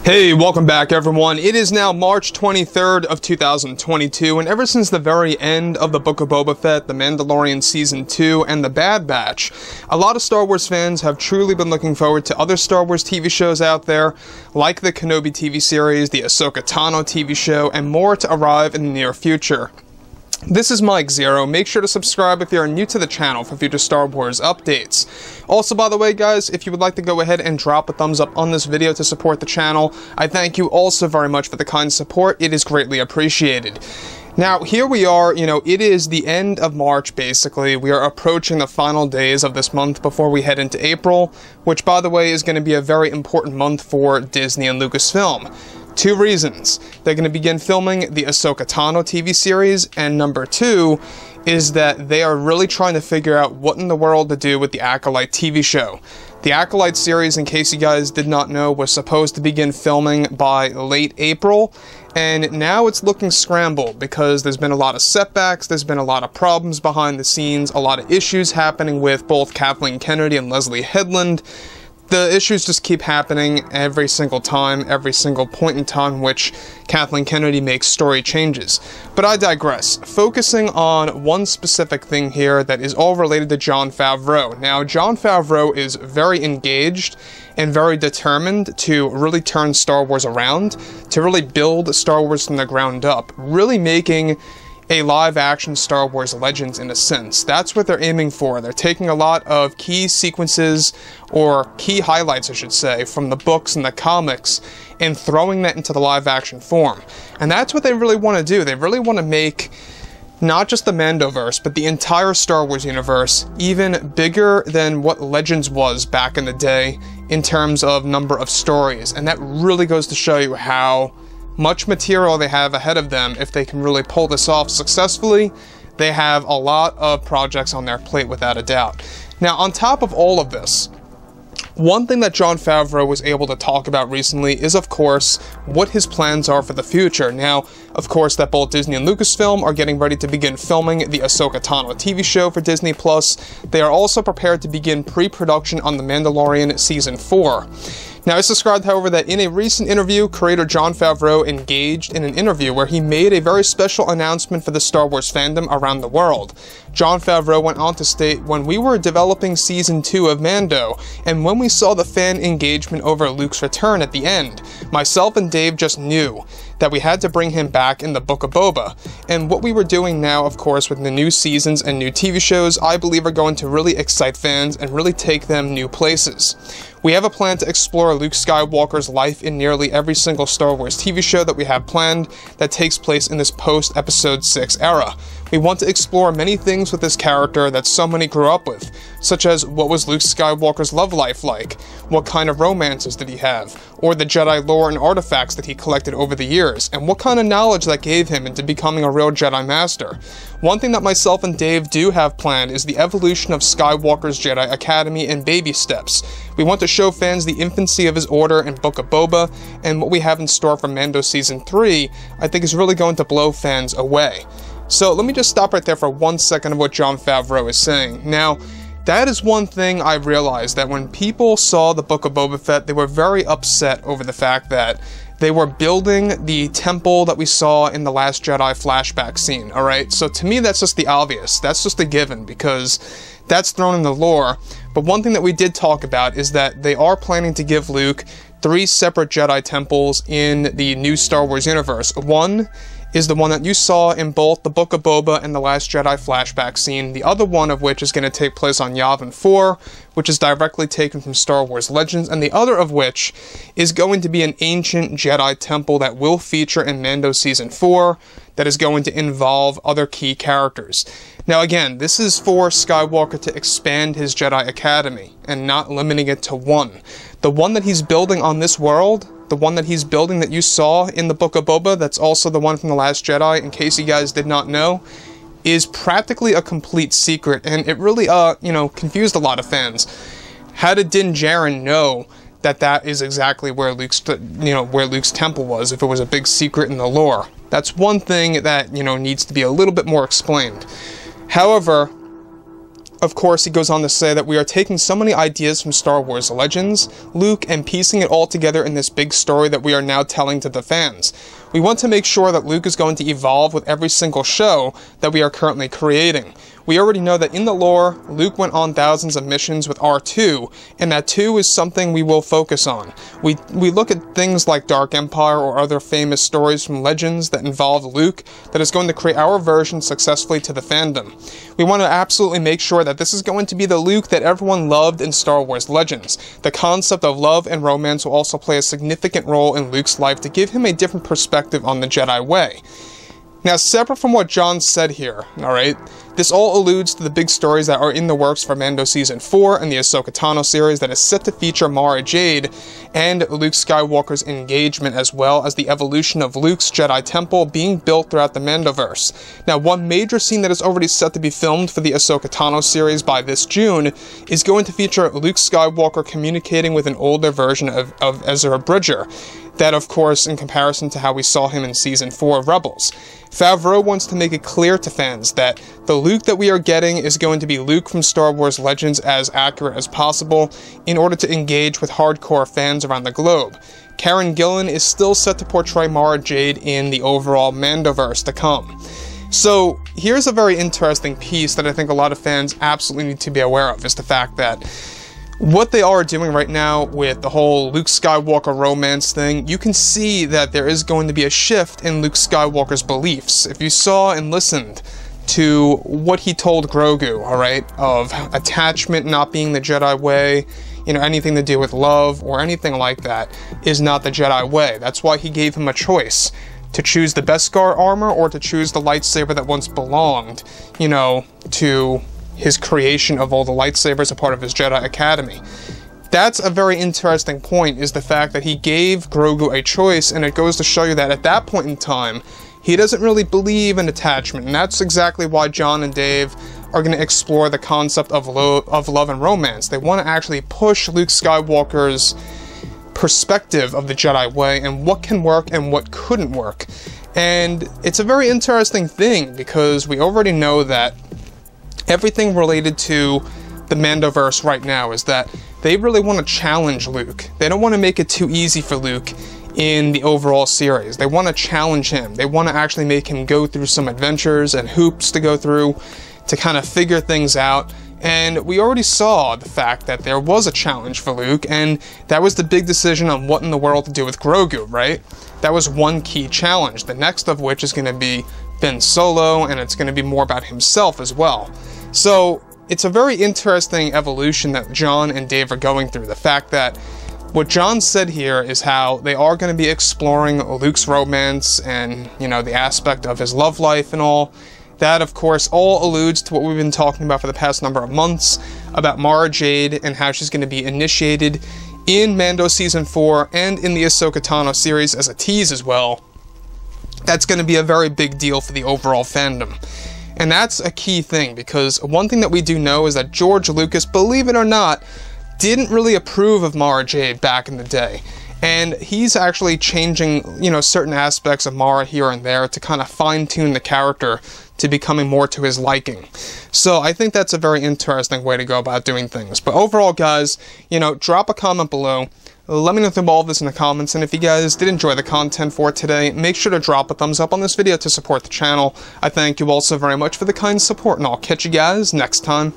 Hey, welcome back everyone. It is now March 23rd of 2022, and ever since the very end of the Book of Boba Fett, The Mandalorian Season 2, and The Bad Batch, a lot of Star Wars fans have truly been looking forward to other Star Wars TV shows out there, like the Kenobi TV series, the Ahsoka Tano TV show, and more to arrive in the near future. This is Mike Zero. Make sure to subscribe if you are new to the channel for future Star Wars updates. Also, by the way, guys, if you would like to go ahead and drop a thumbs up on this video to support the channel, I thank you also very much for the kind support. It is greatly appreciated. Now, here we are, it is the end of March, basically. We are approaching the final days of this month before we head into April, which, by the way, is going to be a very important month for Disney and Lucasfilm. Two reasons. They're going to begin filming the Ahsoka Tano TV series, and number two is that they are really trying to figure out what in the world to do with the Acolyte TV show. The Acolyte series, in case you guys did not know, was supposed to begin filming by late April, and now it's looking scrambled because there's been a lot of setbacks, there's been a lot of problems behind the scenes, a lot of issues happening with both Kathleen Kennedy and Leslie Headland. The issues just keep happening every single time, every single point in time which Kathleen Kennedy makes story changes. But I digress. Focusing on one specific thing here that is all related to Jon Favreau. Now, Jon Favreau is very engaged and very determined to really turn Star Wars around, to really build Star Wars from the ground up, really making a live-action Star Wars Legends in a sense. That's what they're aiming for. They're taking a lot of key sequences, or key highlights I should say, from the books and the comics, and throwing that into the live-action form. And that's what they really want to do. They really want to make not just the Mandoverse, but the entire Star Wars universe even bigger than what Legends was back in the day in terms of number of stories. And that really goes to show you how much material they have ahead of them. If they can really pull this off successfully, they have a lot of projects on their plate without a doubt. Now, on top of all of this, one thing that Jon Favreau was able to talk about recently is, of course, what his plans are for the future. Now, of course, that both Disney and Lucasfilm are getting ready to begin filming the Ahsoka Tano TV show for Disney+. They are also prepared to begin pre-production on The Mandalorian Season 4. Now, it's described, however, that in a recent interview, creator Jon Favreau engaged in an interview where he made a very special announcement for the Star Wars fandom around the world. Jon Favreau went on to state, "When we were developing Season 2 of Mando, and when we saw the fan engagement over Luke's return at the end, myself and Dave just knew that we had to bring him back in the Book of Boba. And what we were doing now, of course, with the new seasons and new TV shows, I believe are going to really excite fans and really take them new places. We have a plan to explore Luke Skywalker's life in nearly every single Star Wars TV show that we have planned that takes place in this post-Episode 6 era. We want to explore many things with this character that so many grew up with, such as what was Luke Skywalker's love life like, what kind of romances did he have, or the Jedi lore and artifacts that he collected over the years, and what kind of knowledge that gave him into becoming a real Jedi Master. One thing that myself and Dave do have planned is the evolution of Skywalker's Jedi Academy in baby steps. We want to show fans the infancy of his order in Book of Boba, and what we have in store for Mando Season 3, I think is really going to blow fans away." So let me just stop right there for 1 second of what Jon Favreau is saying. Now, that is one thing I realized, that when people saw the Book of Boba Fett, they were very upset over the fact that they were building the temple that we saw in the Last Jedi flashback scene, alright? So to me, that's just the obvious. That's just a given, because that's thrown in the lore. But one thing that we did talk about is that they are planning to give Luke 3 separate Jedi temples in the new Star Wars universe. One is the one that you saw in both the Book of Boba and the Last Jedi flashback scene, the other one of which is going to take place on Yavin 4, which is directly taken from Star Wars Legends, and the other of which is going to be an ancient Jedi temple that will feature in Mando Season 4, that is going to involve other key characters. Now again, this is for Skywalker to expand his Jedi Academy, and not limiting it to one. The one that he's building on this world, the one that he's building that you saw in the Book of Boba, that's also the one from The Last Jedi, in case you guys did not know, is practically a complete secret, and it really, confused a lot of fans. How did Din Djarin know that that is exactly where Luke's temple was, if it was a big secret in the lore? That's one thing that, needs to be a little bit more explained. However, Of course, he goes on to say that we are taking so many ideas from Star Wars Legends, Luke, and piecing it all together in this big story that we are now telling to the fans. We want to make sure that Luke is going to evolve with every single show that we are currently creating. We already know that in the lore, Luke went on thousands of missions with R2, and that 2 is something we will focus on. We look at things like Dark Empire or other famous stories from Legends that involve Luke that is going to create our version successfully to the fandom. We want to absolutely make sure that this is going to be the Luke that everyone loved in Star Wars Legends. The concept of love and romance will also play a significant role in Luke's life to give him a different perspective on the Jedi way. Now, separate from what Jon said here, alright, this all alludes to the big stories that are in the works for Mando Season 4 and the Ahsoka Tano series that is set to feature Mara Jade and Luke Skywalker's engagement, as well as the evolution of Luke's Jedi Temple being built throughout the Mandoverse. Now, one major scene that is already set to be filmed for the Ahsoka Tano series by this June is going to feature Luke Skywalker communicating with an older version of Ezra Bridger. That, of course, in comparison to how we saw him in Season 4 of Rebels. Favreau wants to make it clear to fans that the Luke that we are getting is going to be Luke from Star Wars Legends as accurate as possible in order to engage with hardcore fans around the globe. Karen Gillan is still set to portray Mara Jade in the overall Mandoverse to come. So, here's a very interesting piece that I think a lot of fans absolutely need to be aware of, is the fact that what they are doing right now with the whole Luke Skywalker romance thing, you can see that there is going to be a shift in Luke Skywalker's beliefs. If you saw and listened to what he told Grogu, alright, of attachment not being the Jedi way, you know, anything to do with love or anything like that is not the Jedi way. That's why he gave him a choice to choose the Beskar armor or to choose the lightsaber that once belonged, you know, to his creation of all the lightsabers, a part of his Jedi Academy. That's a very interesting point, is the fact that he gave Grogu a choice, and it goes to show you that at that point in time, he doesn't really believe in attachment, and that's exactly why Jon and Dave are going to explore the concept of love and romance. They want to actually push Luke Skywalker's perspective of the Jedi way and what can work and what couldn't work. And it's a very interesting thing, because we already know that everything related to the Mandoverse right now is that they really want to challenge Luke. They don't want to make it too easy for Luke in the overall series. They want to challenge him. They want to actually make him go through some adventures and hoops to go through to kind of figure things out. And we already saw the fact that there was a challenge for Luke, and that was the big decision on what in the world to do with Grogu, right? That was one key challenge, the next of which is going to be Ben Solo, and it's going to be more about himself as well. So, it's a very interesting evolution that Jon and Dave are going through. The fact that what Jon said here is how they are going to be exploring Luke's romance and, you know, the aspect of his love life and all. That, of course, all alludes to what we've been talking about for the past number of months, about Mara Jade and how she's going to be initiated in Mando Season 4 and in the Ahsoka Tano series as a tease as well. That's going to be a very big deal for the overall fandom. And that's a key thing, because one thing that we do know is that George Lucas, believe it or not, didn't really approve of Mara Jade back in the day. And he's actually changing, you know, certain aspects of Mara here and there to kind of fine-tune the character to becoming more to his liking. So I think that's a very interesting way to go about doing things. But overall, guys, you know, drop a comment below. Let me know through all of this in the comments, and if you guys did enjoy the content for today, make sure to drop a thumbs up on this video to support the channel. I thank you all so very much for the kind support, and I'll catch you guys next time.